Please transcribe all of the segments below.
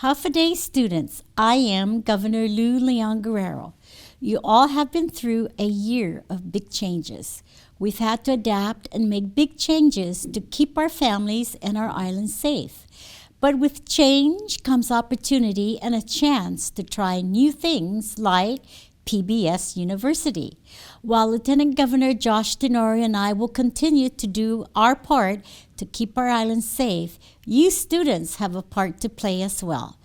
Half-a-day students, I am Governor Lou Leon Guerrero. You all have been through a year of big changes. We've had to adapt and make big changes to keep our families and our island safe. But with change comes opportunity and a chance to try new things like PBS University. While Lieutenant Governor Josh Tenorio and I will continue to do our part to keep our island safe, you students have a part to play as well.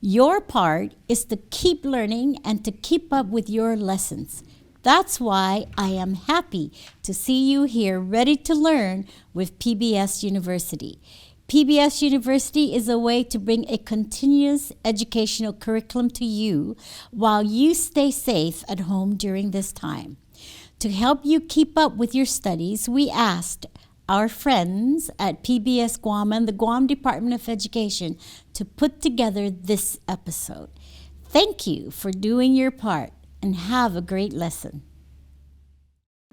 Your part is to keep learning and to keep up with your lessons. That's why I am happy to see you here ready to learn with PBS University. PBS University is a way to bring a continuous educational curriculum to you while you stay safe at home during this time. To help you keep up with your studies, we asked our friends at PBS Guam and the Guam Department of Education to put together this episode. Thank you for doing your part and have a great lesson.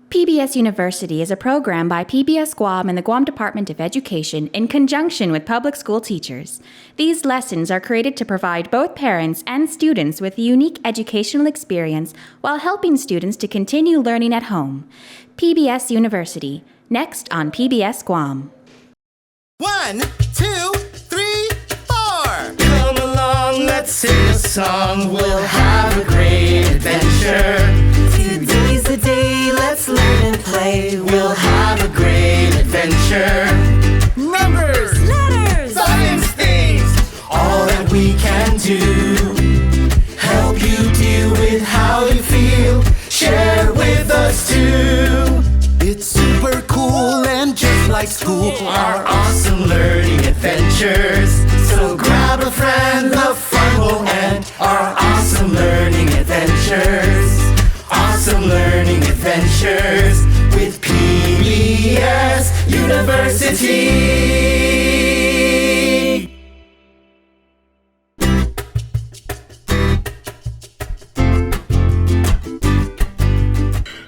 PBS University is a program by PBS Guam and the Guam Department of Education in conjunction with public school teachers. These lessons are created to provide both parents and students with a unique educational experience while helping students to continue learning at home. PBS University, next on PBS Guam. 1, 2, 3, 4. Come along, let's sing a song. We'll have a great adventure. Today's the day, let's learn and play. We'll have a great adventure. Numbers, letters, science things, all that we can do. Help you deal with how you feel. Share with us too. It's super cool and just like school, our awesome learning adventures. So grab a friend, the fun will end. Our awesome learning adventures. Awesome learning adventures with PBS University.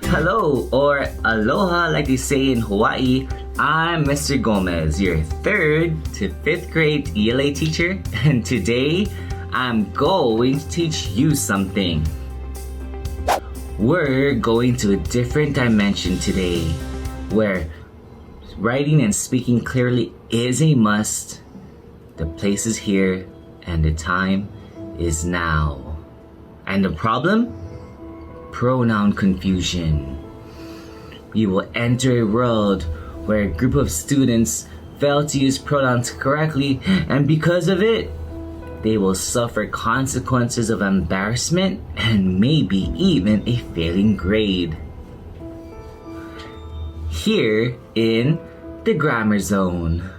Hello, or aloha like they say in Hawaii. I'm Mr. Gomez, your 3rd to 5th grade ELA teacher, and today I'm going to teach you something. We're going to a different dimension today, where writing and speaking clearly is a must. The place is here, and the time is now. And the problem? Pronoun confusion. We will enter a world where a group of students fail to use pronouns correctly, and because of it, they will suffer consequences of embarrassment and maybe even a failing grade. Here in the Grammar Zone.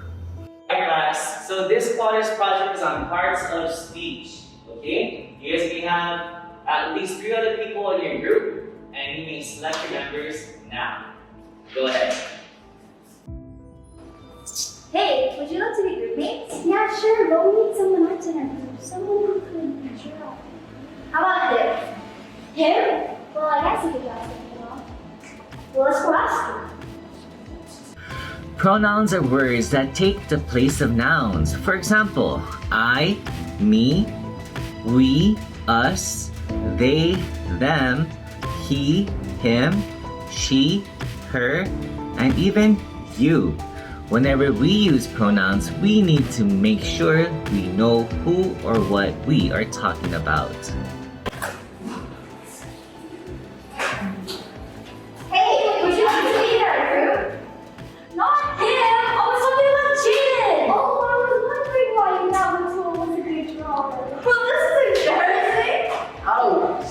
Hi class, so this quarter's project is on parts of speech. Okay, here's we have at least 3 other people in your group, and you may select your members now. Go ahead. Hey, would you like to be group mates? Yeah, sure, but we need someone else in our group. Someone who could draw. How about him? Him? Well, I guess he could draw something well. Well, let's go ask him. Pronouns are words that take the place of nouns. For example, I, me, we, us, they, them, he, him, she, her, and even you. Whenever we use pronouns, we need to make sure we know who or what we are talking about. Hey, would you like to be in our group? Not him! I was talking about Jaden! Oh, I was wondering why you thought Matul was a good drawer. Well, this is embarrassing! Ouch!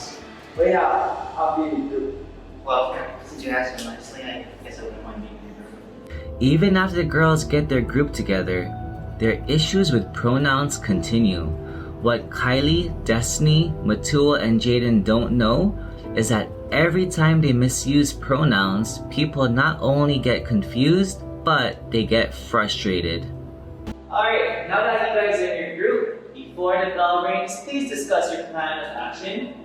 But yeah, I'll be in the group. Well, since you asked so nicely, I guess I wouldn't mind being in your group. Even after the girls get their group together, their issues with pronouns continue. What Kylie, Destiny, Matul, and Jaden don't know is that every time they misuse pronouns, people not only get confused, but they get frustrated. Alright, now that you guys are in your group, before the bell rings, please discuss your plan of action.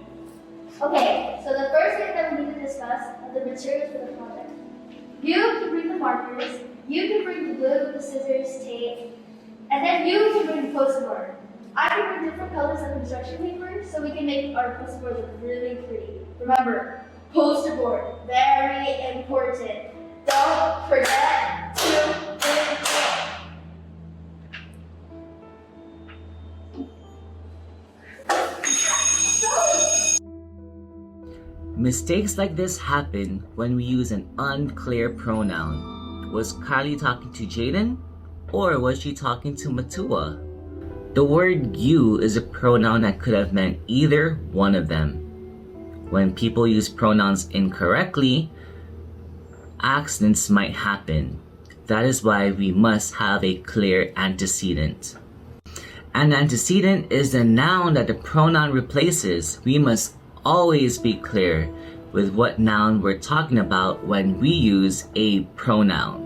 Okay, so the first thing that we need to discuss are the materials for the project. You can bring the markers, you can bring the glue, the scissors, tape, and then you can bring the post-it board. I prefer different colors of construction paper so we can make our poster board look really pretty. Remember, poster board, very important. Don't forget to print it. Mistakes like this happen when we use an unclear pronoun. Was Kylie talking to Jaden? Or was she talking to Matua? The word you is a pronoun that could have meant either one of them. When people use pronouns incorrectly, accidents might happen. That is why we must have a clear antecedent. An antecedent is the noun that the pronoun replaces. We must always be clear with what noun we're talking about when we use a pronoun.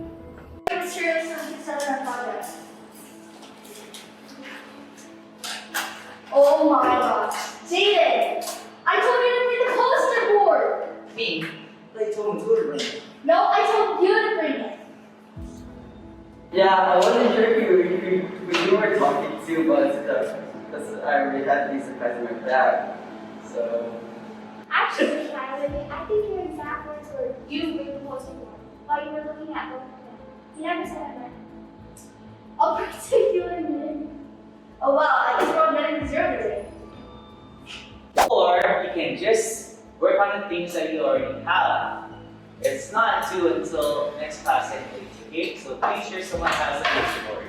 Oh my gosh. Jaden, I told you to bring the poster board. Me? I told him to bring it. No, I told you to bring it. Yeah, I wasn't sure if you were talking to, but because I already had these surprises in my bag. So. Actually, Kylie, I think your exact words were you bring the poster board while you were looking at both of them. You never said it right. A particular name. Oh well, I guess we're all getting the zero today. Or you can just work on the things that you already have. It's not due until next class anyways, okay? So please share someone has a poster board.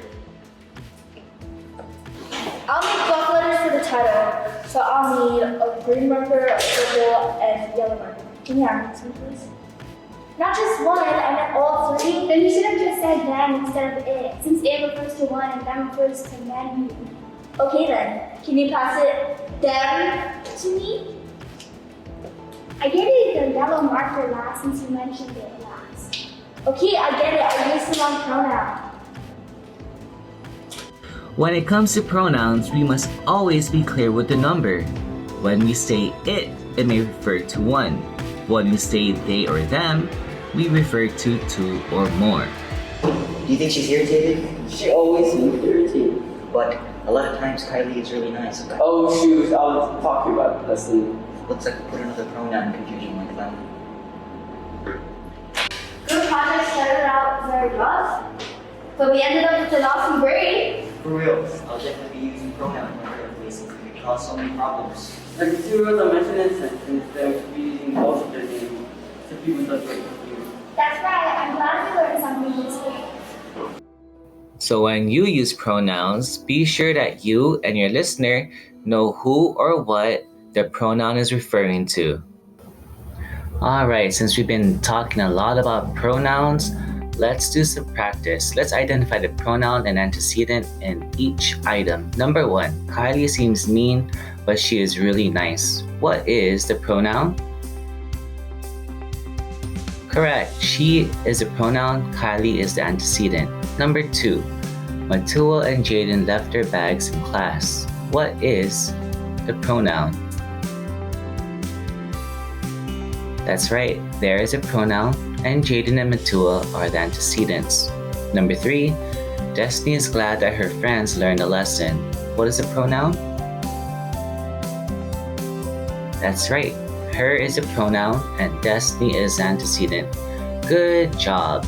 I'll make block letters for the title. So I'll need a green marker, a purple, and yellow marker. Can you have this one, please? Not just one, I meant all three. Then you should have just said them instead of it, since it refers to one and them refers to many. Okay then, can you pass it them to me? I gave you the yellow marker last since you mentioned it last. Okay, I get it, I used the wrong pronoun. When it comes to pronouns, we must always be clear with the number. When we say it may refer to one. When we say they or them, we refer to two or more. Do you think she's irritated? She always seems irritated. But a lot of times Kylie is really nice. Okay? Oh shoot, I was talking about the lesson. Looks like we put another pronoun in confusion like that. Group project started out very rough, but we ended up with an awesome grade. For real, I'll definitely be using pronouns in other places. It can cause so many problems. Like the two words I mentioned in sentence instead of using both of their names, so people don't get confused. That's right, I'm glad we learned something this week. So when you use pronouns, be sure that you and your listener know who or what the pronoun is referring to. Alright, since we've been talking a lot about pronouns, let's do some practice. Let's identify the pronoun and antecedent in each item. Number 1, Kylie seems mean, but she is really nice. What is the pronoun? Correct, she is the pronoun, Kylie is the antecedent. Number 2, Matua and Jaden left their bags in class. What is the pronoun? That's right, there is a pronoun, and Jaden and Matua are the antecedents. Number 3, Destiny is glad that her friends learned a lesson. What is a pronoun? That's right, her is a pronoun and Destiny is the antecedent. Good job.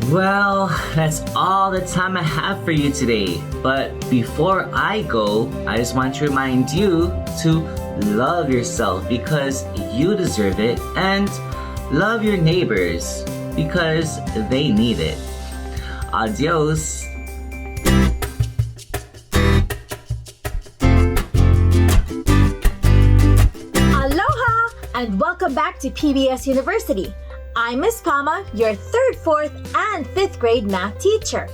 Well, that's all the time I have for you today. But before I go, I just want to remind you to love yourself because you deserve it, and love your neighbors because they need it. Adios. Aloha and welcome back to PBS University. I'm Miss Pama, your 3rd, 4th, and 5th grade math teacher.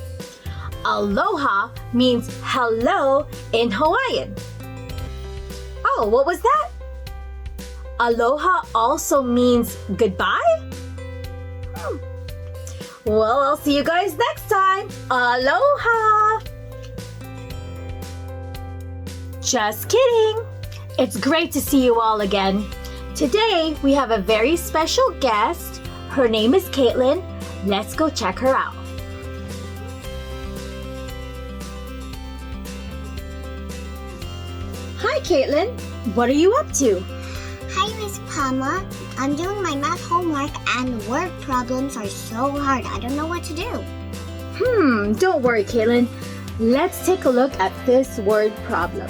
Aloha means hello in Hawaiian. Oh, what was that? Aloha also means goodbye? Well, I'll see you guys next time. Aloha! Just kidding. It's great to see you all again. Today, we have a very special guest. Her name is Caitlin. Let's go check her out. Hi, Caitlin. What are you up to? Hi, Miss Pama. I'm doing my math homework and word problems are so hard. I don't know what to do. Don't worry, Caitlin. Let's take a look at this word problem.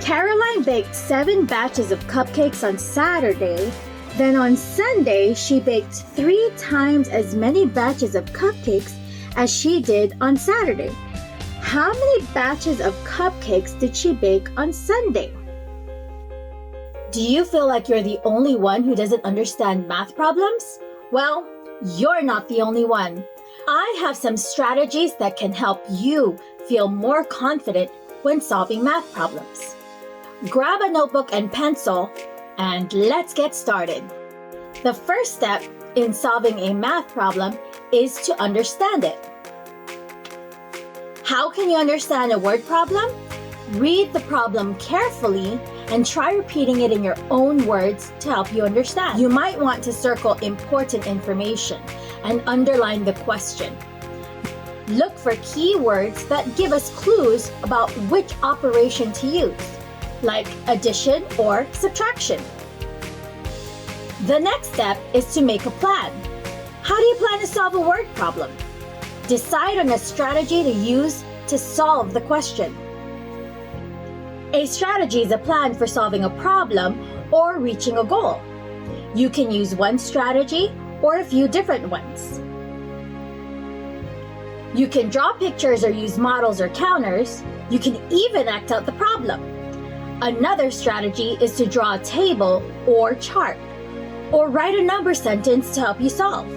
Caroline baked 7 batches of cupcakes on Saturday. Then on Sunday, she baked 3 times as many batches of cupcakes as she did on Saturday. How many batches of cupcakes did she bake on Sunday? Do you feel like you're the only one who doesn't understand math problems? Well, you're not the only one. I have some strategies that can help you feel more confident when solving math problems. Grab a notebook and pencil, and let's get started. The first step in solving a math problem is to understand it. How can you understand a word problem? Read the problem carefully and try repeating it in your own words to help you understand. You might want to circle important information and underline the question. Look for keywords that give us clues about which operation to use, like addition or subtraction. The next step is to make a plan. How do you plan to solve a word problem? Decide on a strategy to use to solve the question. A strategy is a plan for solving a problem or reaching a goal. You can use one strategy or a few different ones. You can draw pictures or use models or counters. You can even act out the problem. Another strategy is to draw a table or chart, or write a number sentence to help you solve.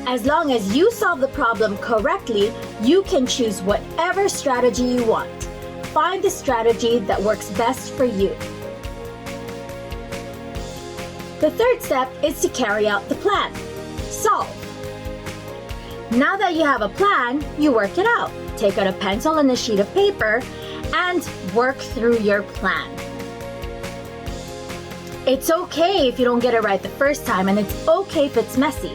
As long as you solve the problem correctly, you can choose whatever strategy you want. Find the strategy that works best for you. The third step is to carry out the plan. Solve. Now that you have a plan, you work it out. Take out a pencil and a sheet of paper and work through your plan. It's okay if you don't get it right the first time, and it's okay if it's messy.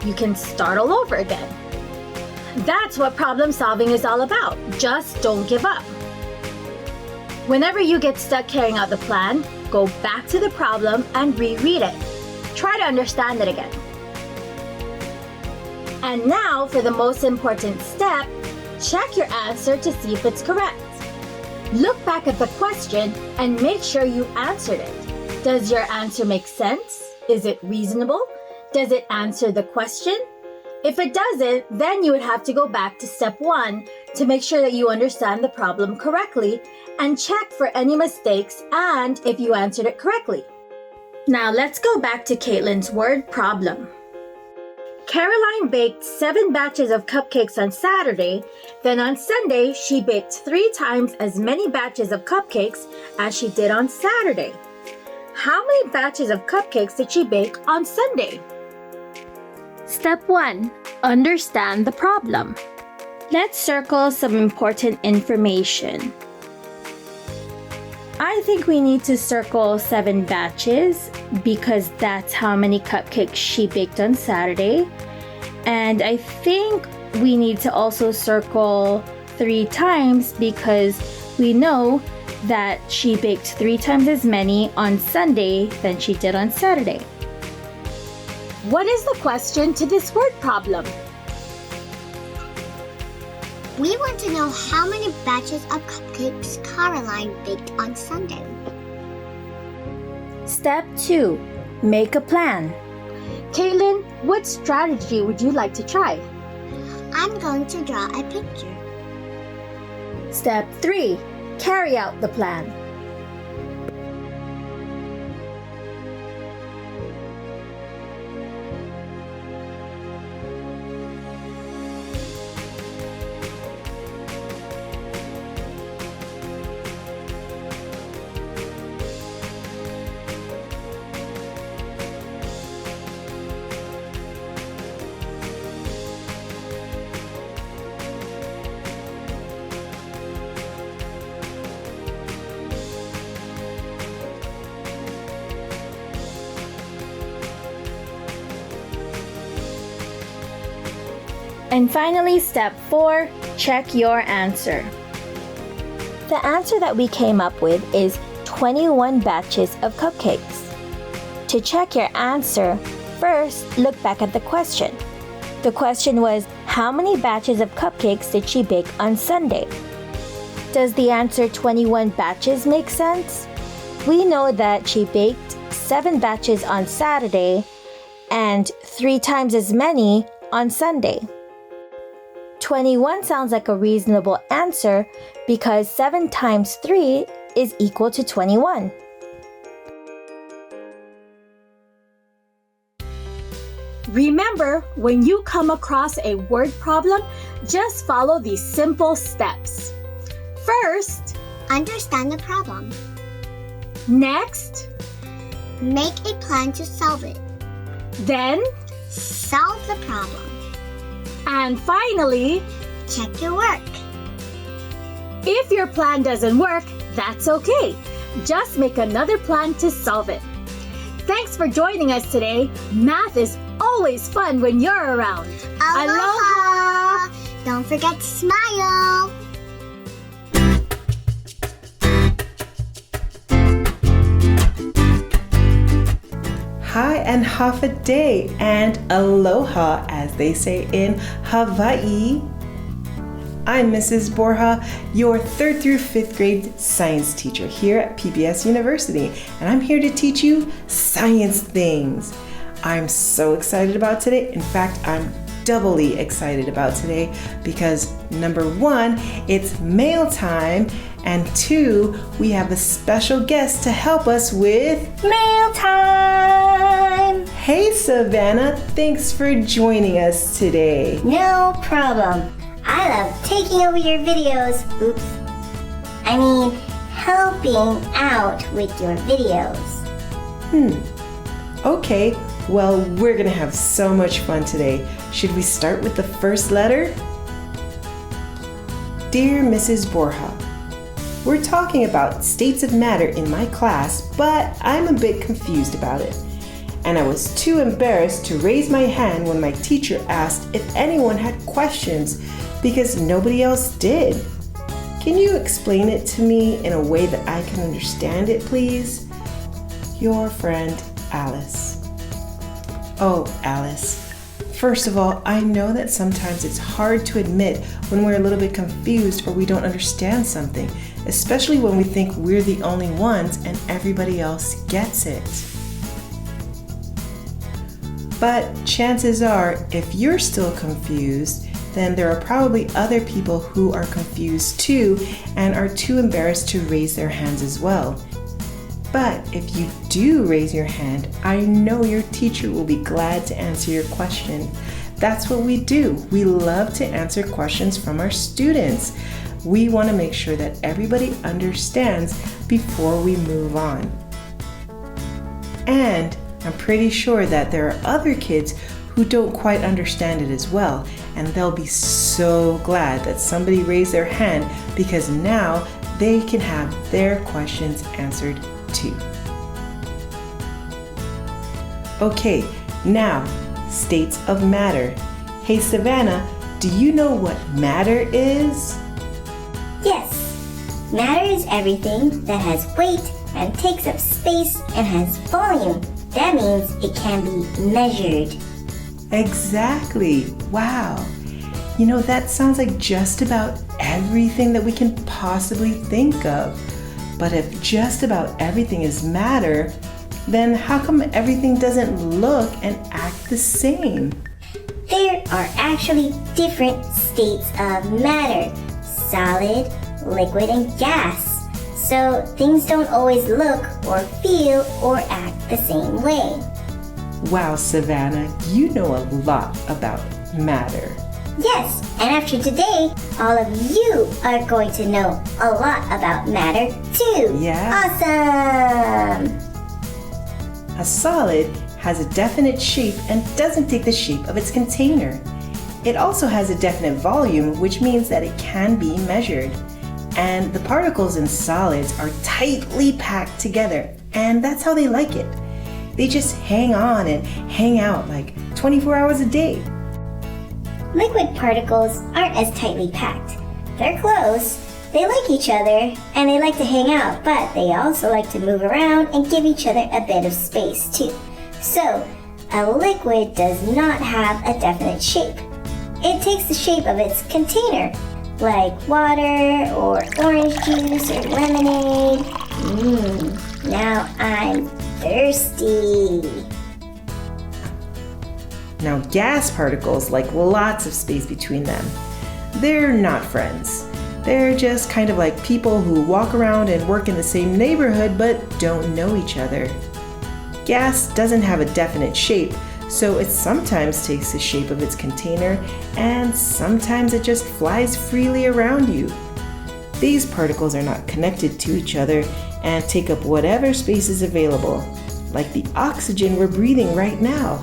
You can start all over again. That's what problem solving is all about. Just don't give up. Whenever you get stuck carrying out the plan, go back to the problem and reread it. Try to understand it again. And now for the most important step, check your answer to see if it's correct. Look back at the question and make sure you answered it. Does your answer make sense? Is it reasonable? Does it answer the question? If it doesn't, then you would have to go back to step 1 to make sure that you understand the problem correctly and check for any mistakes and if you answered it correctly. Now let's go back to Caitlin's word problem. Caroline baked 7 batches of cupcakes on Saturday. Then on Sunday, she baked 3 times as many batches of cupcakes as she did on Saturday. How many batches of cupcakes did she bake on Sunday? Step 1. Understand the problem. Let's circle some important information. I think we need to circle 7 batches because that's how many cupcakes she baked on Saturday. And I think we need to also circle 3 times because we know that she baked 3 times as many on Sunday than she did on Saturday. What is the question to this word problem? We want to know how many batches of cupcakes Caroline baked on Sunday. Step 2. Make a plan. Caitlin, what strategy would you like to try? I'm going to draw a picture. Step 3. Carry out the plan. And finally, step 4, check your answer. The answer that we came up with is 21 batches of cupcakes. To check your answer, first look back at the question. The question was, how many batches of cupcakes did she bake on Sunday? Does the answer 21 batches make sense? We know that she baked 7 batches on Saturday and 3 times as many on Sunday. 21 sounds like a reasonable answer because 7 times 3 is equal to 21. Remember, when you come across a word problem, just follow these simple steps. First, Understand the problem. next, Make a plan to solve it. then, Solve the problem. and finally, Check your work. if your plan doesn't work, that's okay. Just make another plan to solve it. Thanks for joining us today. Math is always fun when you're around. Aloha! Don't forget to smile. Hi and half a day and aloha, as they say in Hawaii. I'm Mrs. Borja, your 3rd through 5th grade science teacher here at PBS University, and I'm here to teach you science things. I'm so excited about today. In fact, I'm doubly excited about today because number 1, it's mail time, and 2, we have a special guest to help us with Mail time! Hey Savannah, thanks for joining us today. No problem. I love taking over your videos. Oops. I mean, helping out with your videos. Okay, well, we're gonna have so much fun today. Should we start with the first letter? Dear Mrs. Borja, we're talking about states of matter in my class, but I'm a bit confused about it. And I was too embarrassed to raise my hand when my teacher asked if anyone had questions because nobody else did. Can you explain it to me in a way that I can understand it, please? Your friend, Alice. Oh, Alice. First of all, I know that sometimes it's hard to admit when we're a little bit confused or we don't understand something, especially when we think we're the only ones and everybody else gets it. But chances are, if you're still confused, then there are probably other people who are confused too and are too embarrassed to raise their hands as well. But if you do raise your hand, I know your teacher will be glad to answer your question. That's what we do. We love to answer questions from our students. We want to make sure that everybody understands before we move on. And I'm pretty sure that there are other kids who don't quite understand it as well, and they'll be so glad that somebody raised their hand because now they can have their questions answered too. Okay, now, states of matter. Hey Savannah, do you know what matter is? Yes. Matter is everything that has weight and takes up space and has volume. That means it can be measured. Exactly. Wow. You know, that sounds like just about everything that we can possibly think of. But if just about everything is matter, then how come everything doesn't look and act the same? There are actually different states of matter: solid, liquid, and gas. So things don't always look or feel or act the same way. Wow, Savannah, you know a lot about matter. Yes, and after today, all of you are going to know a lot about matter too. Yeah. Awesome! A solid has a definite shape and doesn't take the shape of its container. It also has a definite volume, which means that it can be measured. And the particles in solids are tightly packed together, and that's how they like it. They just hang on and hang out like 24 hours a day. Liquid particles aren't as tightly packed. They're close, they like each other and they like to hang out, but they also like to move around and give each other a bit of space too. So, a liquid does not have a definite shape. It takes the shape of its container, like water or orange juice or lemonade. Now I'm thirsty. Now, gas particles like lots of space between them. They're not friends. They're just kind of like people who walk around and work in the same neighborhood but don't know each other. Gas doesn't have a definite shape, so it sometimes takes the shape of its container and sometimes it just flies freely around you. These particles are not connected to each other and take up whatever space is available, like the oxygen we're breathing right now.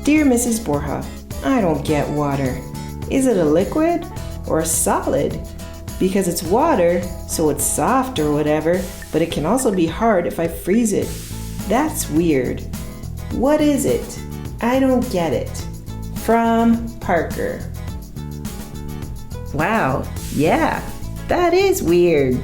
Dear Mrs. Borja, I don't get water. Is it a liquid or a solid? Because it's water, so it's soft or whatever, but it can also be hard if I freeze it. That's weird. What is it? I don't get it. From Parker. Wow, yeah, that is weird.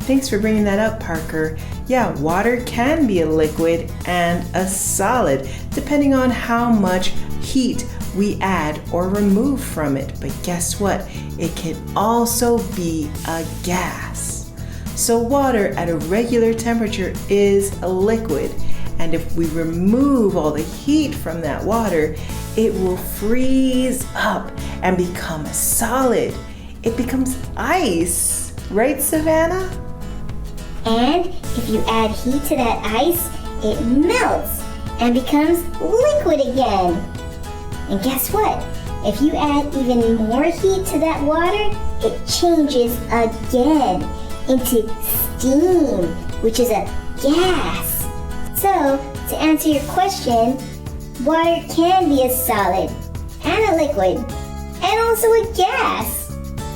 Thanks for bringing that up, Parker. Yeah, water can be a liquid and a solid, depending on how much heat we add or remove from it. But guess what? It can also be a gas. So water at a regular temperature is a liquid. And if we remove all the heat from that water, it will freeze up and become a solid. It becomes ice. Right, Savannah? And if you add heat to that ice, it melts and becomes liquid again. And guess what? If you add even more heat to that water, it changes again into steam, which is a gas. So, to answer your question, water can be a solid and a liquid and also a gas.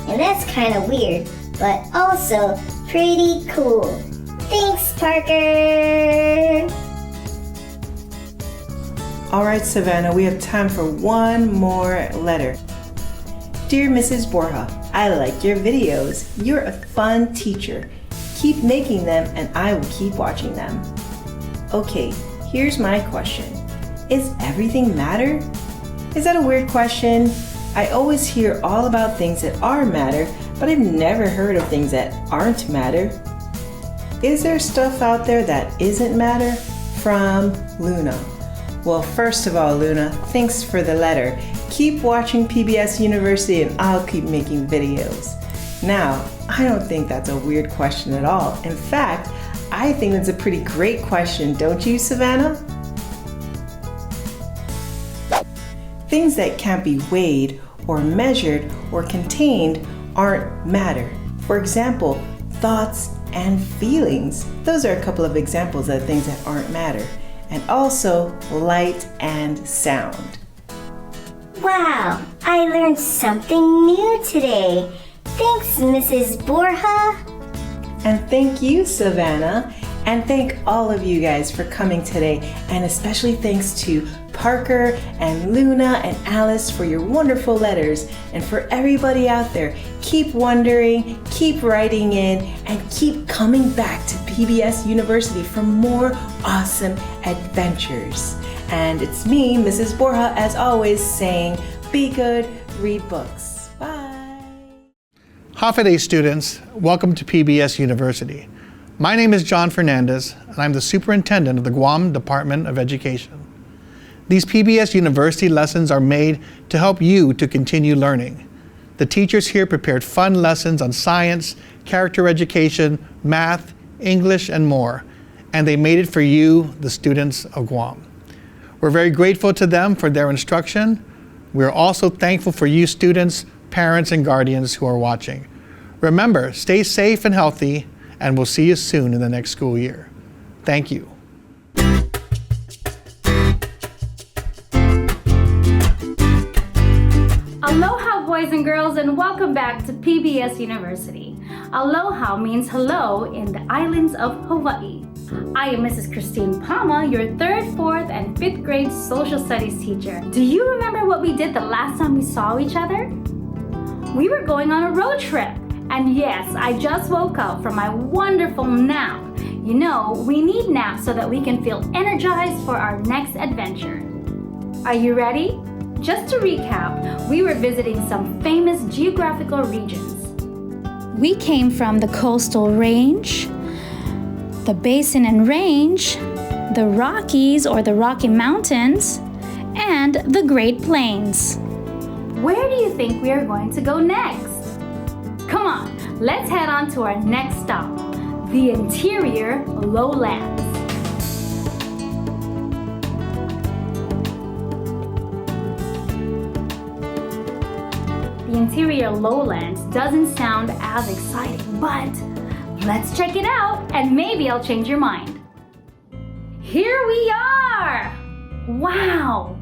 And that's kind of weird, but also pretty cool. Thanks, Parker! All right, Savannah, we have time for one more letter. Dear Mrs. Borja, I like your videos. You're a fun teacher. Keep making them and I will keep watching them. Okay, here's my question. Is everything matter? Is that a weird question? I always hear all about things that are matter, but I've never heard of things that aren't matter. Is there stuff out there that isn't matter? From Luna. Well, first of all, Luna, thanks for the letter. Keep watching PBS University and I'll keep making videos. Now, I don't think that's a weird question at all. In fact, I think that's a pretty great question, don't you, Savannah? Things that can't be weighed or measured or contained aren't matter. For example, thoughts and feelings. Those are a couple of examples of things that aren't matter. And also light and sound. Wow, I learned something new today. Thanks, Mrs. Borja. And thank you, Savannah. And thank all of you guys for coming today. And especially thanks to Parker and Luna and Alice for your wonderful letters. And for everybody out there, keep wondering, keep writing in, and keep coming back to PBS University for more awesome adventures. And it's me, Mrs. Borja, as always, saying, be good, read books. Bye. Hafa students, welcome to PBS University. My name is John Fernandez, and I'm the superintendent of the Guam Department of Education. These PBS University lessons are made to help you to continue learning. The teachers here prepared fun lessons on science, character education, math, English, and more, and they made it for you, the students of Guam. We're very grateful to them for their instruction. We're also thankful for you students, parents, and guardians who are watching. Remember, stay safe and healthy, and we'll see you soon in the next school year. Thank you. Aloha, boys and girls, and welcome back to PBS University. Aloha means hello in the islands of Hawaii. I am Mrs. Christine Palma, your 3rd, 4th, and 5th grade social studies teacher. Do you remember what we did the last time we saw each other? We were going on a road trip. And yes, I just woke up from my wonderful nap. You know, we need naps so that we can feel energized for our next adventure. Are you ready? Just to recap, we were visiting some famous geographical regions. We came from the coastal range, the basin and range, the Rockies or the Rocky Mountains, and the Great Plains. Where do you think we are going to go next? Come on, let's head on to our next stop, the interior lowlands. The interior lowlands doesn't sound as exciting, but let's check it out and maybe I'll change your mind. Here we are! Wow!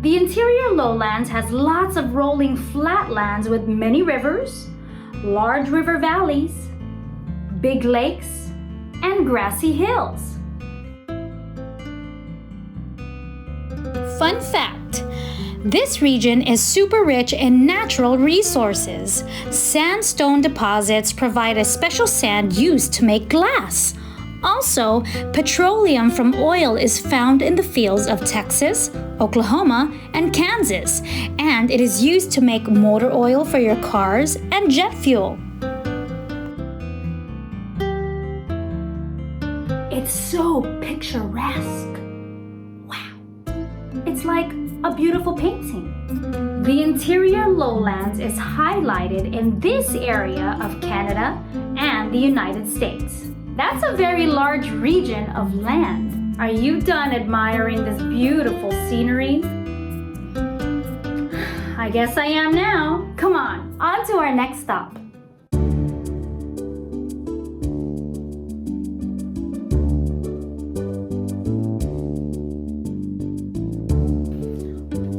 The interior lowlands has lots of rolling flatlands with many rivers, large river valleys, big lakes, and grassy hills. Fun fact, this region is super rich in natural resources. Sandstone deposits provide a special sand used to make glass. Also, petroleum from oil is found in the fields of Texas, Oklahoma, and Kansas, and it is used to make motor oil for your cars and jet fuel. It's so picturesque. Wow. It's like a beautiful painting. The interior lowlands is highlighted in this area of Canada and the United States. That's a very large region of land. Are you done admiring this beautiful scenery? I guess I am now. Come on to our next stop.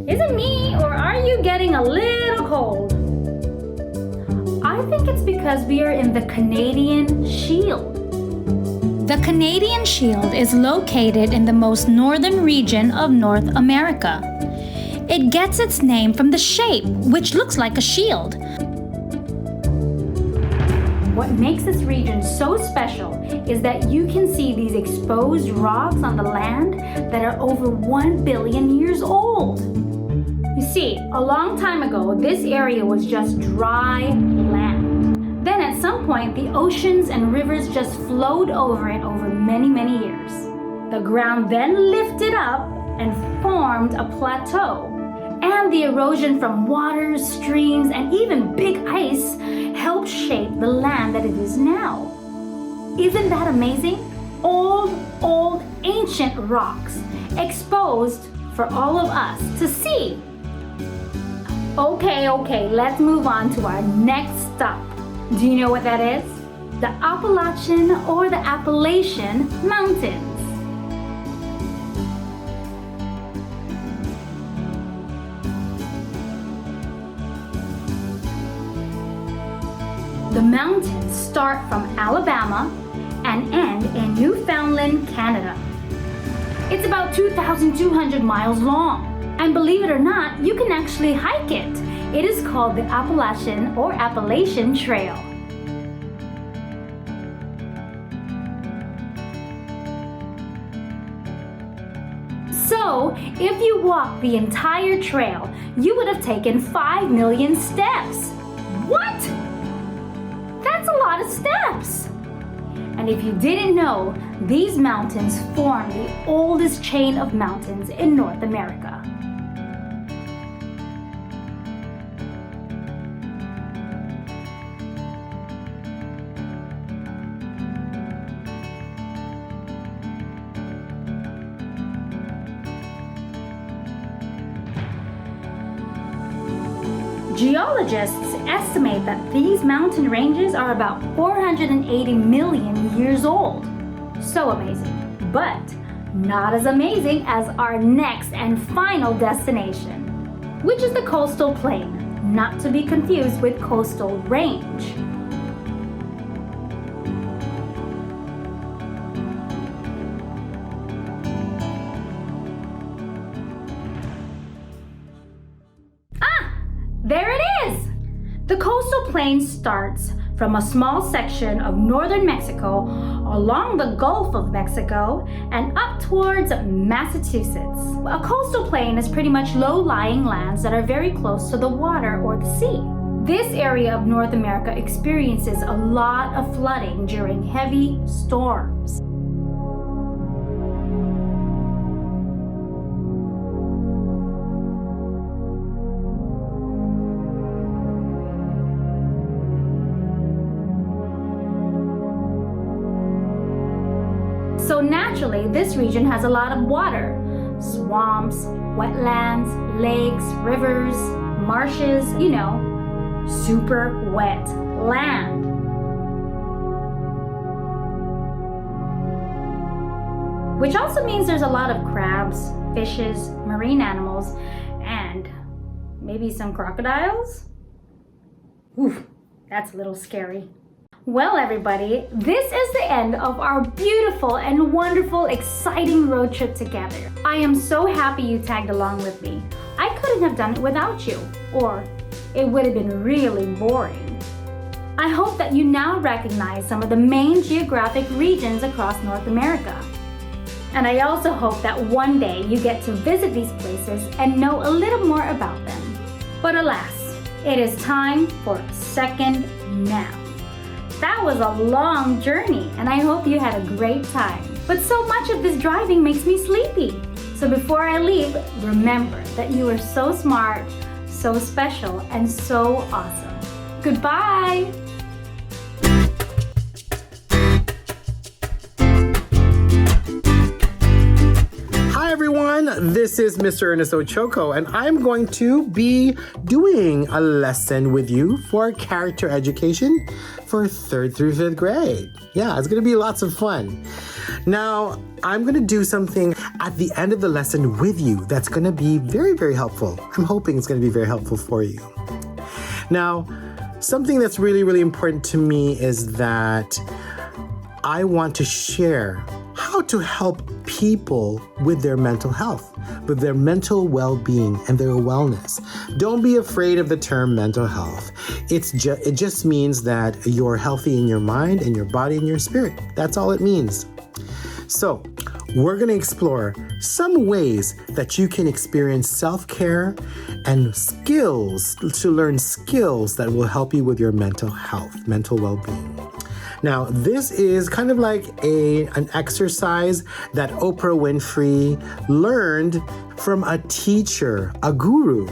Is it me or are you getting a little cold? I think it's because we are in the Canadian Shield. The Canadian Shield is located in the most northern region of North America. It gets its name from the shape, which looks like a shield. What makes this region so special is that you can see these exposed rocks on the land that are over 1 billion years old. You see, a long time ago, this area was just dry land. Then at some point, the oceans and rivers just flowed over it over many, many years. The ground then lifted up and formed a plateau. And the erosion from waters, streams, and even big ice helped shape the land that it is now. Isn't that amazing? Old, ancient rocks exposed for all of us to see. Okay, let's move on to our next stop. Do you know what that is? The Appalachian or the Appalachian Mountains. The mountains start from Alabama and end in Newfoundland, Canada. It's about 2,200 miles long. And believe it or not, you can actually hike it. It is called the Appalachian or Appalachian Trail. So, if you walk the entire trail, you would have taken 5 million steps. What? That's a lot of steps. And if you didn't know, these mountains form the oldest chain of mountains in North America. Geologists estimate that these mountain ranges are about 480 million years old. So amazing, but not as amazing as our next and final destination, which is the coastal plain, not to be confused with coastal range. The coastal plain starts from a small section of northern Mexico along the Gulf of Mexico and up towards Massachusetts. A coastal plain is pretty much low-lying lands that are very close to the water or the sea. This area of North America experiences a lot of flooding during heavy storms. So naturally, this region has a lot of water. Swamps, wetlands, lakes, rivers, marshes, super wet land. Which also means there's a lot of crabs, fishes, marine animals, and maybe some crocodiles? Oof, that's a little scary. Well, everybody, this is the end of our beautiful and wonderful, exciting road trip together. I am so happy you tagged along with me. I couldn't have done it without you, or it would have been really boring. I hope that you now recognize some of the main geographic regions across North America. And I also hope that one day you get to visit these places and know a little more about them. But alas, it is time for a second nap. That was a long journey, and I hope you had a great time. But so much of this driving makes me sleepy. So before I leave, remember that you are so smart, so special, and so awesome. Goodbye! Hi everyone, this is Mr. Ernest Ochoco, and I'm going to be doing a lesson with you for character education for 3rd through 5th grade. Yeah, it's going to be lots of fun. Now, I'm going to do something at the end of the lesson with you that's going to be very, very helpful. I'm hoping it's going to be very helpful for you. Now, something that's really, really important to me is that I want to share how to help people with their mental health, with their mental well-being and their wellness. Don't be afraid of the term mental health. It just means that you're healthy in your mind and your body and your spirit. That's all it means. So, we're going to explore some ways that you can experience self-care and skills to learn skills that will help you with your mental health, mental well-being. Now, this is kind of like an exercise that Oprah Winfrey learned from a teacher, a guru.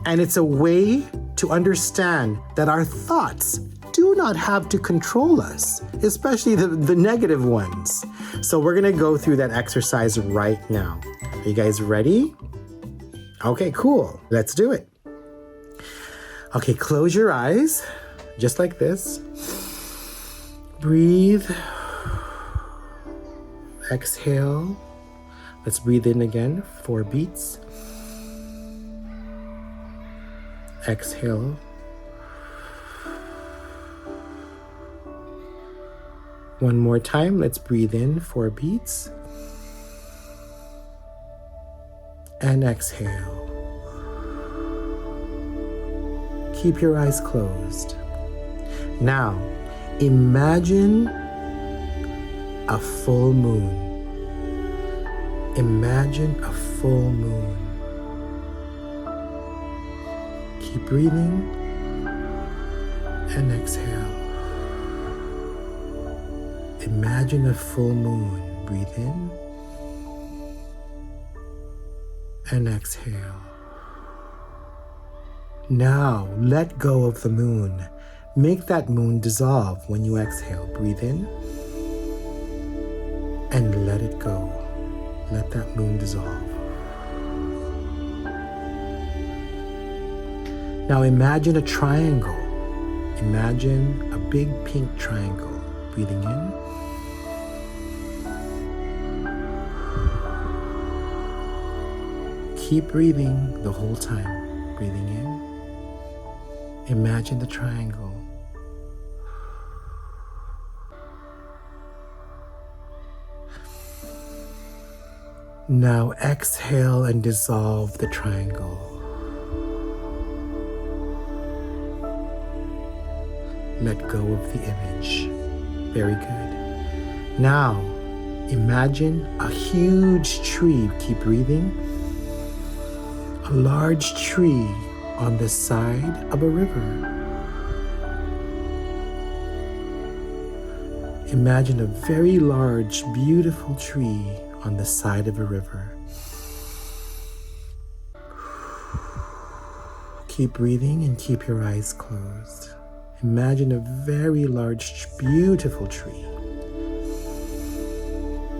And it's a way to understand that our thoughts do not have to control us, especially the negative ones. So we're gonna go through that exercise right now. Are you guys ready? Okay, cool. Let's do it. Okay, close your eyes, just like this. Breathe. Exhale. Let's breathe in again, 4 beats. Exhale. One more time, let's breathe in, 4 beats. And exhale. Keep your eyes closed. Now, imagine a full moon. Imagine a full moon. Keep breathing and exhale. Imagine a full moon. Breathe in and exhale. Now let go of the moon. Make that moon dissolve when you exhale. Breathe in and let it go. Let that moon dissolve. Now imagine a triangle. Imagine a big pink triangle. Breathing in. Keep breathing the whole time. Breathing in. Imagine the triangle. Now exhale and dissolve the triangle. let go of the image. Very good. Now, imagine a huge tree. Keep breathing. A large tree on the side of a river. Imagine a very large, beautiful tree on the side of a river. Keep breathing and keep your eyes closed. Imagine a very large, beautiful tree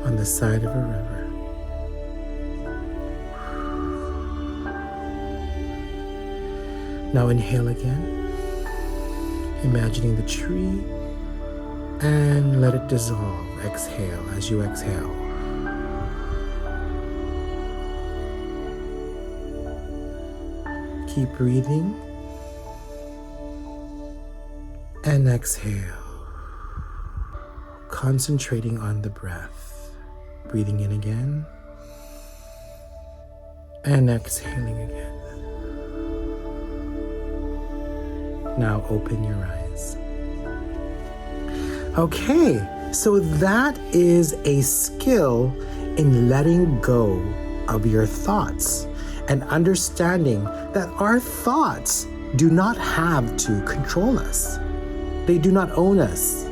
on the side of a river. Now inhale again, imagining the tree, and let it dissolve. Exhale as you exhale. Keep breathing and exhale, concentrating on the breath. Breathing in again and exhaling again. Now open your eyes. Okay, so that is a skill in letting go of your thoughts and understanding that our thoughts do not have to control us. They do not own us.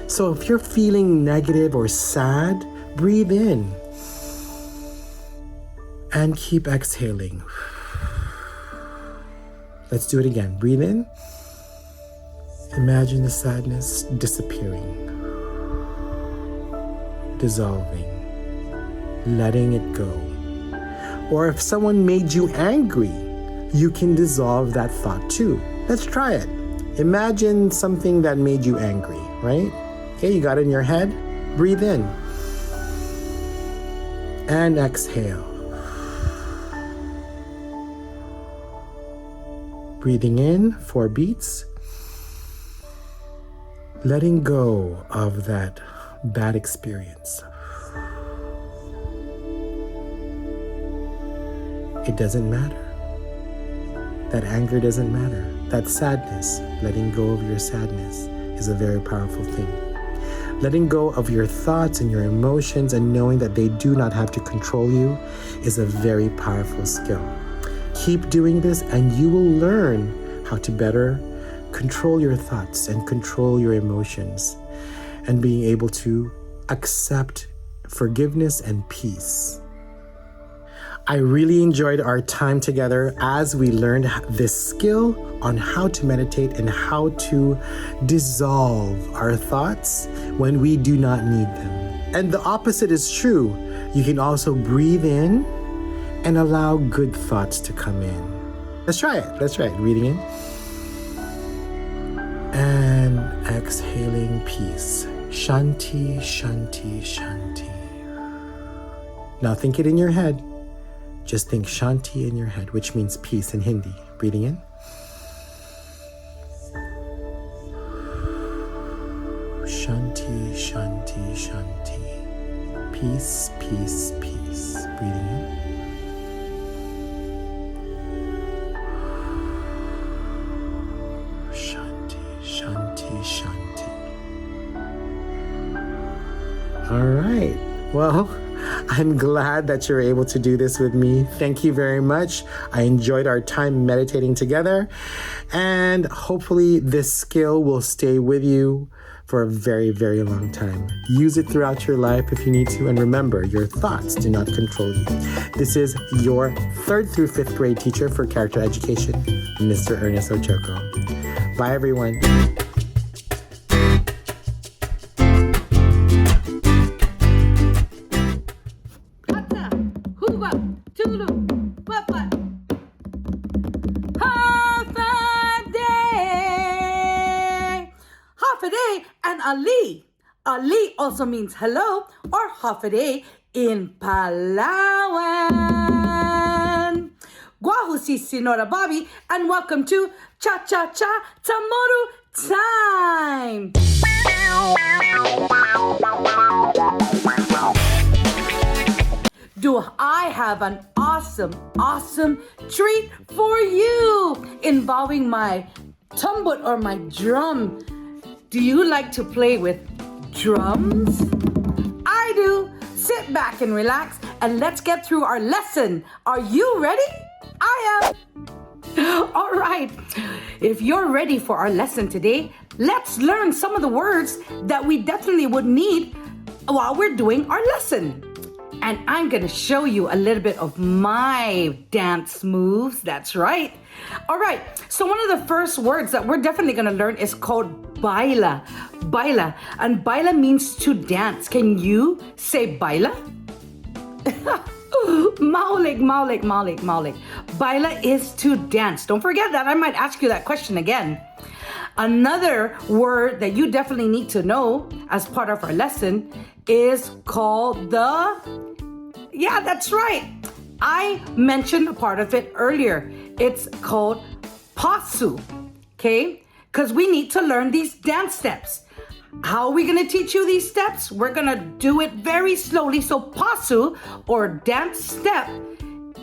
So if you're feeling negative or sad, breathe in and keep exhaling. Let's do it again. Breathe in. Imagine the sadness disappearing, dissolving, letting it go. Or if someone made you angry, you can dissolve that thought too. Let's try it. Imagine something that made you angry, right? Okay, you got it in your head. Breathe in and exhale. Breathing in 4 beats. Letting go of that bad experience. It doesn't matter. That anger doesn't matter. That sadness, letting go of your sadness, is a very powerful thing. Letting go of your thoughts and your emotions and knowing that they do not have to control you is a very powerful skill. Keep doing this and you will learn how to better control your thoughts and control your emotions and being able to accept forgiveness and peace. I really enjoyed our time together as we learned this skill on how to meditate and how to dissolve our thoughts when we do not need them. And the opposite is true. You can also breathe in and allow good thoughts to come in. Let's try it. Breathing in and exhaling peace. Shanti, shanti, shanti. Now think it in your head. Just think Shanti in your head, which means peace in Hindi. Breathing in. Shanti, shanti, shanti. Peace, peace, peace. Breathing in. Shanti, shanti, shanti. All right. Well, I'm glad that you're able to do this with me. Thank you very much. I enjoyed our time meditating together, and hopefully this skill will stay with you for a very, very long time. Use it throughout your life if you need to, and remember, your thoughts do not control you. This is your 3rd through 5th grade teacher for character education, Mr. Ernest Ochoko. Bye, everyone. Ali. Ali also means hello or hafade in Palawan. Guahu si Senora Bobby and welcome to Cha-Cha-Cha CHamoru time. Do I have an awesome treat for you involving my tumbut or my drum Do you like to play with drums? I do. Sit back and relax and let's get through our lesson. Are you ready? I am. All right. If you're ready for our lesson today, let's learn some of the words that we definitely would need while we're doing our lesson. And I'm going to show you a little bit of my dance moves. That's right. All right. So one of the first words that we're definitely going to learn is called baila. Baila. And baila means to dance. Can you say baila? Maulik, maulik, maulik, maulik. Baila is to dance. Don't forget that. I might ask you that question again. Another word that you definitely need to know as part of our lesson is called yeah, that's right. I mentioned a part of it earlier. It's called pasu, okay? Because we need to learn these dance steps. How are we going to teach you these steps? We're going to do it very slowly. So pasu or dance step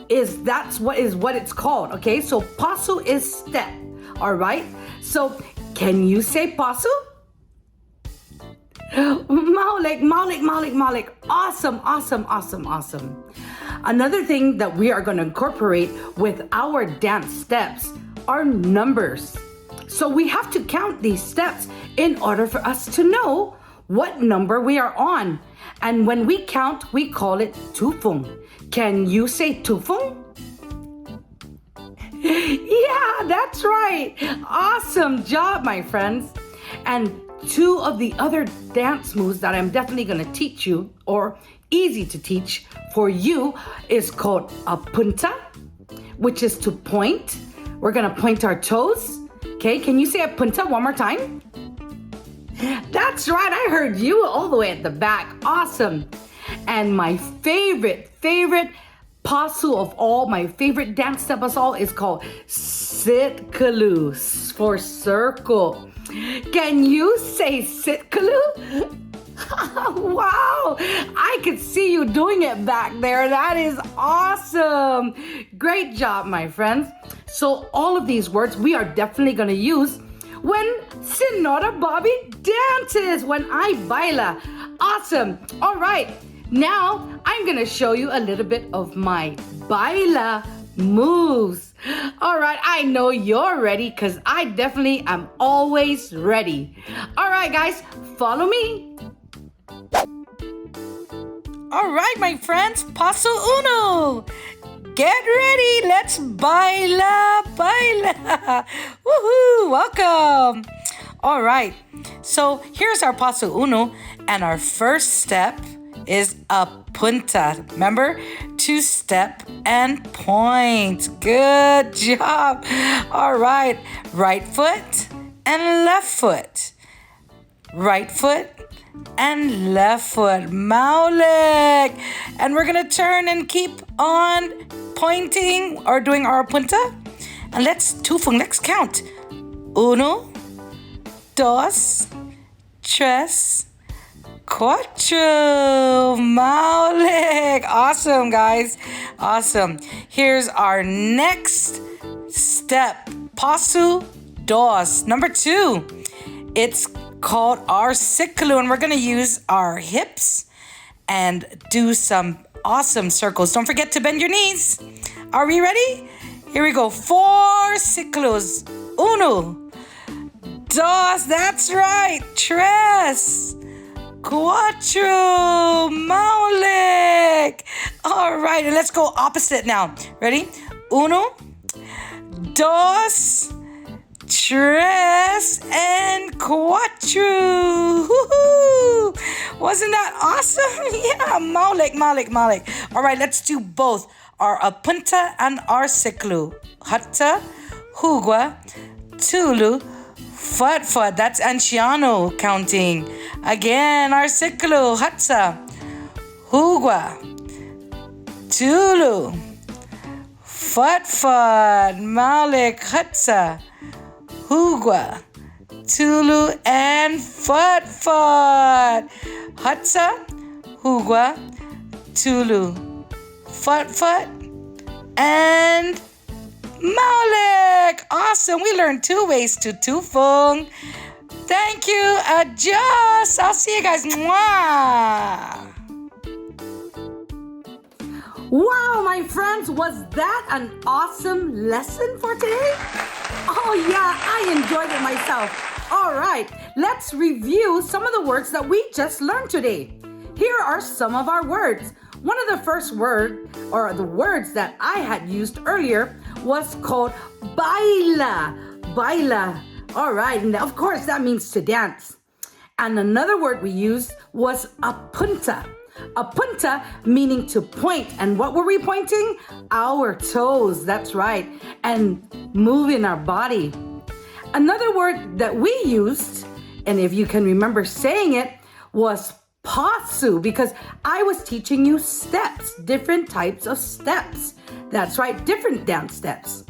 is what it's called, okay? So pasu is step, all right? So can you say pasu? Maulik, maulik, maulik, maulik. Awesome, awesome, awesome, awesome. Another thing that we are going to incorporate with our dance steps are numbers. So we have to count these steps in order for us to know what number we are on. And when we count, we call it tufung. Can you say tufung? Yeah, that's right. Awesome job, my friends. And two of the other dance moves that I'm definitely going to teach you, or easy to teach for you, is called Apunta, which is to point. We're going to point our toes. Okay, can you say Apunta one more time? That's right, I heard you all the way at the back. Awesome. And my favorite pasu of all, my favorite dance step of all is called Sitkolo for circle. Can you say Sitkolo? Wow, I could see you doing it back there. That is awesome. Great job, my friends. So all of these words we are definitely going to use when Senora Bobby dances, when I baila. Awesome. All right. Now I'm going to show you a little bit of my baila moves. All right, I know you're ready because I definitely am always ready. All right, guys, follow me. All right, my friends, paso uno. Get ready, let's baila, baila. Woohoo, welcome. All right, so here's our paso uno, and our first step is Apunta. Remember, to step and point. Good job. All right, right foot and left foot. Right foot and left foot. Maulik. And we're going to turn and keep on pointing or doing our Apunta. And let's count. Uno, dos, tres, cuatro. Maulik. Awesome, guys. Awesome. Here's our next step. Paso dos. Number 2. It's called our Sitkolo, and we're going to use our hips and do some awesome circles. Don't forget to bend your knees. Are we ready? Here we go. 4 Sitkolos. Uno, dos, that's right. Tres, cuatro. Maulik. All right, and let's go opposite now. Ready? Uno, dos, tres, and cuatro. Woo-hoo. Wasn't that awesome? Yeah, Maulik, Maulik, Maulik. All right, let's do both our Apunta and our Sitkolo. Hatta, hugwa, tulu, fut. That's Anciano counting. Again, our Sitkolo. Hatta, hugwa, tulu, fut. Maulik, hatta, hugwa, tulu, and fut. Hatsa, hugwa, tulu, fut, and Maulik. Awesome. We learned 2 ways to tufung. Thank you. Adios. I'll see you guys. Mwah. Wow, my friends, was that an awesome lesson for today? Oh yeah, I enjoyed it myself. All right, let's review some of the words that we just learned today. Here are some of our words. One of the first word, or the words that I had used earlier, was called baila. Baila. All right, and of course that means to dance. And another word we used was apunta. Apunta meaning to point. And what were we pointing? Our toes, that's right. And moving our body. Another word that we used, and if you can remember saying it, was pasu, because I was teaching you steps, different types of steps. That's right, different dance steps.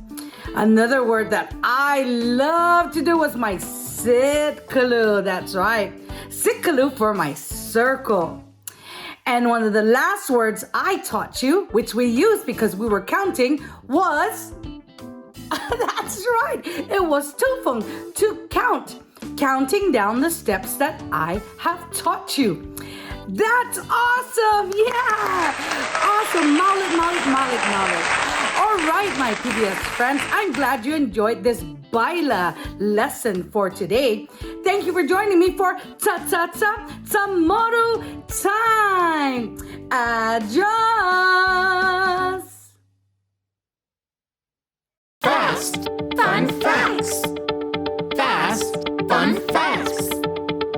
Another word that I love to do was my Sitkolo. That's right, Sitkolo for my circle. And one of the last words I taught you, which we used because we were counting, was, that's right, it was tufeng, to count, counting down the steps that I have taught you. That's awesome, yeah, awesome, knowledge. All right, my PBS friends, I'm glad you enjoyed this baila lesson for today. Thank you for joining me for CHamoru time. Adios. Fast, fun facts. Fast, fun facts.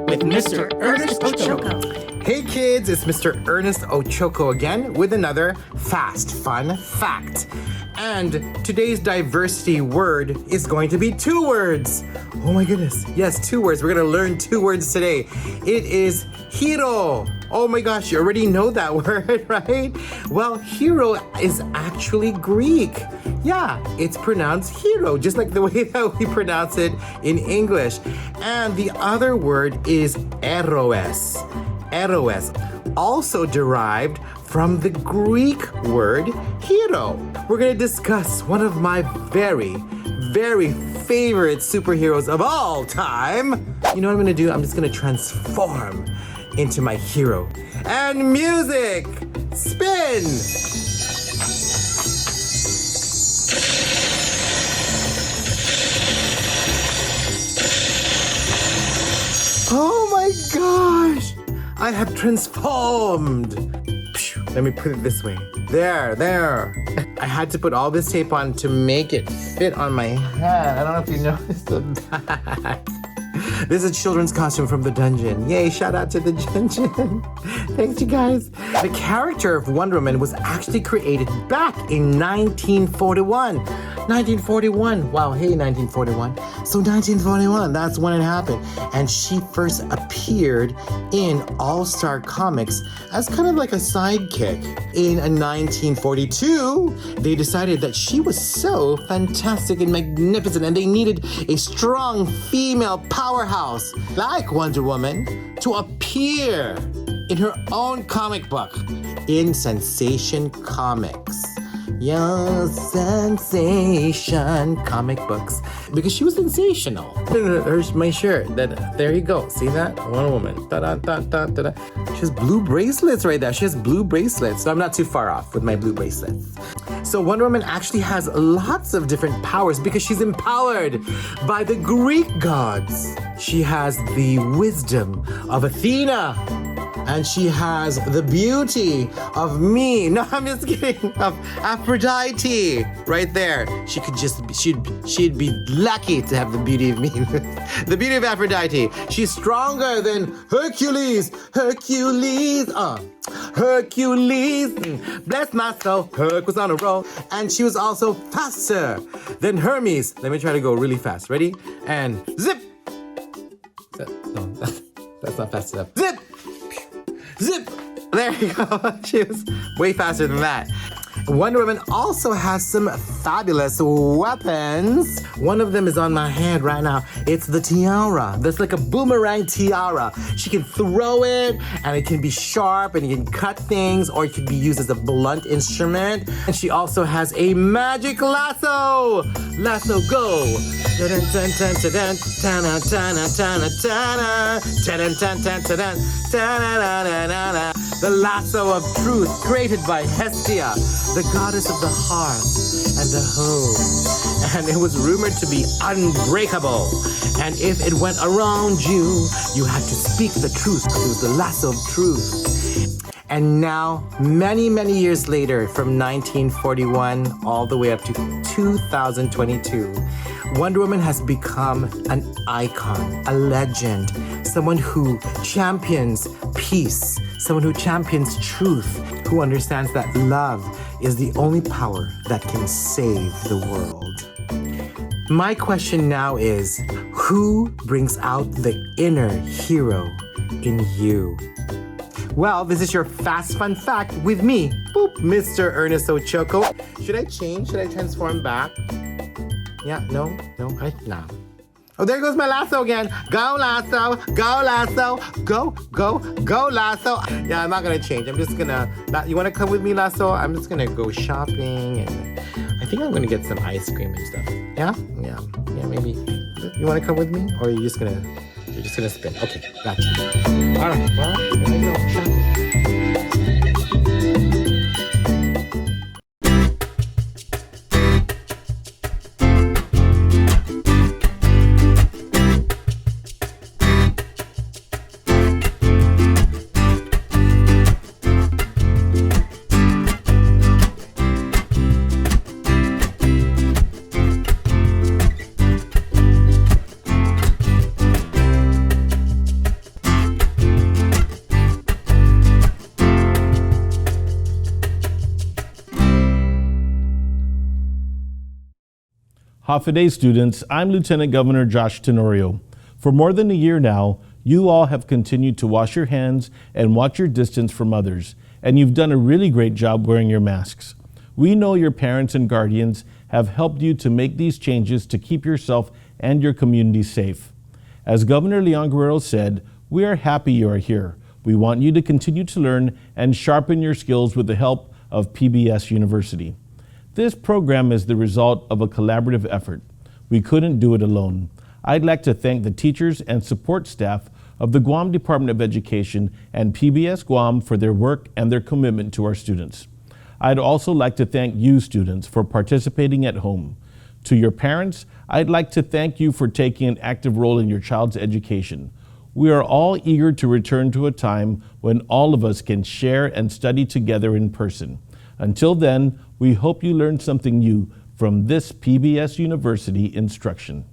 With Mr. Ernest Ochoko. Hey kids, it's Mr. Ernest Ochoko again with another fast, fun fact. And today's diversity word is going to be 2 words. Oh my goodness. Yes, 2 words. We're going to learn 2 words today. It is hero. Oh my gosh, you already know that word, right? Well, hero is actually Greek. Yeah, it's pronounced hero, just like the way that we pronounce it in English. And the other word is eros. Eros, also derived from the Greek word hero. We're going to discuss one of my very, very favorite superheroes of all time. You know what I'm going to do? I'm just going to transform into my hero. And music, spin! Oh my gosh! I have transformed. Let me put it this way. There. I had to put all this tape on to make it fit on my head. I don't know if you noticed the back. This is a children's costume from the dungeon. Yay, shout out to the dungeon. Thanks, you guys. The character of Wonder Woman was actually created back in 1941. 1941. Wow, hey, 1941. So 1941, that's when it happened. And she first appeared in All-Star Comics as kind of like a sidekick. In 1942, they decided that she was so fantastic and magnificent and they needed a strong female powerhouse like Wonder Woman to appear in her own comic book in Sensation Comics. Your sensation comic books, because she was sensational. Here's my shirt. There you go. See that? Wonder Woman. Da-da-da-da-da-da. She has blue bracelets right there. She has blue bracelets. So I'm not too far off with my blue bracelets. So Wonder Woman actually has lots of different powers because she's empowered by the Greek gods. She has the wisdom of Athena. And she has the beauty of me. No, I'm just kidding. Of Aphrodite. Right there. She'd be lucky to have the beauty of me. The beauty of Aphrodite. She's stronger than Hercules. Hercules. Bless my soul. Herc was on a roll. And she was also faster than Hermes. Let me try to go really fast. Ready? And zip. No, that's not fast enough. Zip. Zip! There you go. She was way faster than that. Wonder Woman also has some fabulous weapons. One of them is on my hand right now. It's the tiara. That's like a boomerang tiara. She can throw it and it can be sharp and it can cut things, or it can be used as a blunt instrument. And she also has a magic lasso. Lasso go. The lasso of truth created by Hestia, the goddess of the hearth and the home. And it was rumored to be unbreakable. And if it went around you, you had to speak the truth because it was the lasso of truth. And now, many, many years later, from 1941 all the way up to 2022, Wonder Woman has become an icon, a legend, someone who champions peace, someone who champions truth, who understands that love is the only power that can save the world. My question now is, who brings out the inner hero in you? Well, this is your Fast Fun Fact with me, boop, Mr. Ernest Ochoco. Should I change? Should I transform back? Yeah, no, nah. Oh, there goes my lasso again. Go lasso, go lasso, go lasso. Yeah, I'm not gonna change. I'm just gonna, you wanna come with me, lasso? I'm just gonna go shopping and I think I'm gonna get some ice cream and stuff. Yeah, maybe. You wanna come with me? Or you're just gonna spin? Okay, gotcha. All right, well, here I go, shopping. Hafa students, I'm Lieutenant Governor Josh Tenorio. For more than a year now, you all have continued to wash your hands and watch your distance from others, and you've done a really great job wearing your masks. We know your parents and guardians have helped you to make these changes to keep yourself and your community safe. As Governor Leon Guerrero said, we are happy you are here. We want you to continue to learn and sharpen your skills with the help of PBS University. This program is the result of a collaborative effort. We couldn't do it alone. I'd like to thank the teachers and support staff of the Guam Department of Education and PBS Guam for their work and their commitment to our students. I'd also like to thank you students for participating at home. To your parents, I'd like to thank you for taking an active role in your child's education. We are all eager to return to a time when all of us can share and study together in person. Until then, we hope you learned something new from this PBS University instruction.